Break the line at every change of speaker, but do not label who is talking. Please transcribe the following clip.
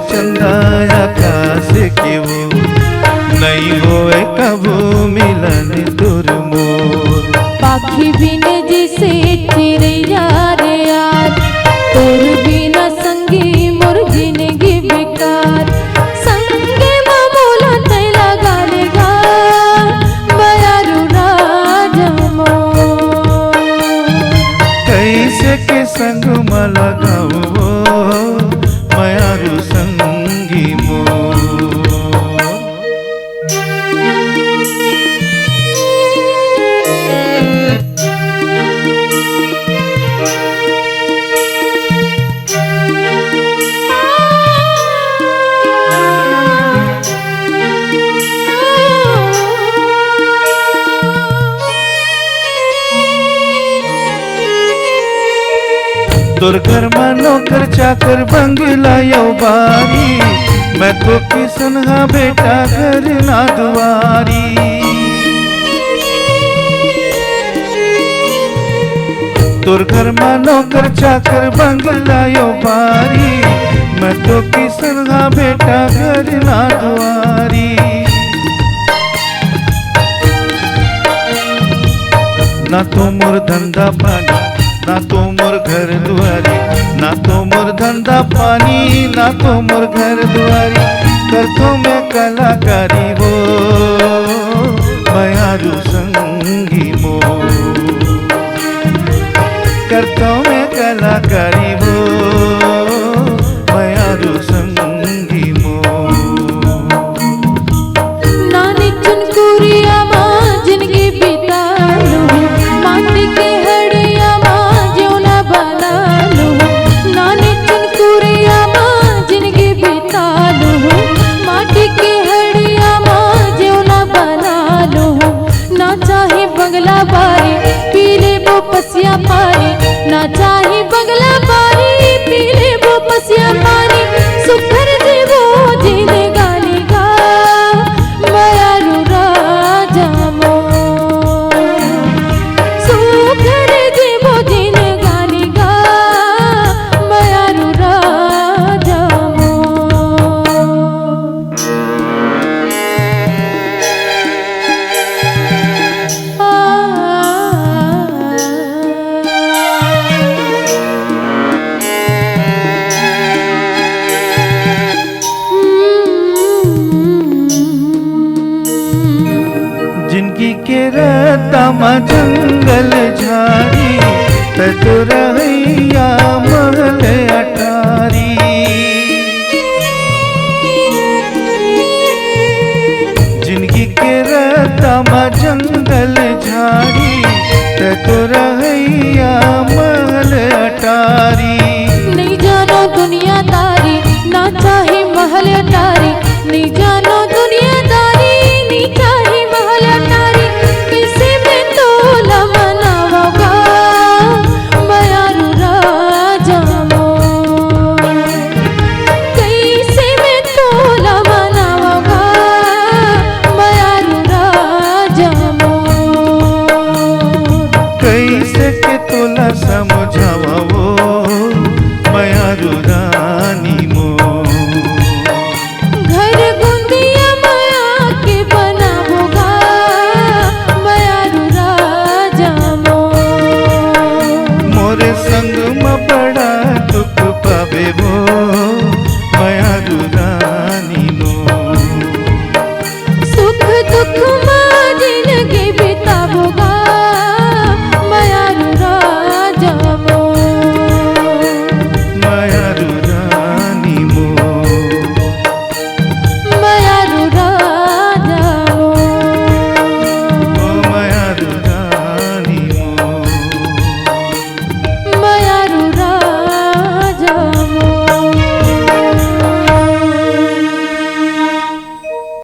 चंदा आकाश के वो, नहीं होए कबू मिलन दूर मोर।
पाखी बिन जिसे तेरे यार यार, तोर बिना संगी मोर जिंदगी बेकार। संगे मामूला तैला गाले गा बयारू राजा मोर।
कैसे के संग मला गाओ मयारू संगी मोर। तोर घर में नौकर चाकर बंगला यो बारी, मैं तो किसन हा बेटा घर ना दुआरी। तोर घर में नौकर चाकर बंगला यो बारी, मैं तो किसन हा बेटा घर ना दुआरी। ना तो मोर धंधा पानी, ना तो मोर घर दुआरी, ना तो मोर धंधा पानी, ना तो मोर घर दुआरी। कर तो मैं कलाकारी वो मयारू संगी मोर। कर तो मैं कलाकारी वो मयारू संगी मोर।
नानी चुनकुरिया माँ जिंदगी बिता लो, माटी के हड़िया माँ जीवना बना लो। नानी चुनकुरिया माँ जिंदगी बिता लो, माटी के हड़िया माँ जीवना बना लो। ना चाहे बंगला बारी पी ले वो पसिया पानी, ना चाहे बंगला बारी पी ले वो पसिया पानी। सुखर जीवो जीने गाली गा मयारू राजा मोर। सुखर जीवो जीने गाली गा मयारू राजा मोर।
जिनकी के रतामा जंगल झाड़ी, तो रहिया महल अटारी। जिनकी के रतामा जंगल झाड़ी, तो रहिया महल अटारी।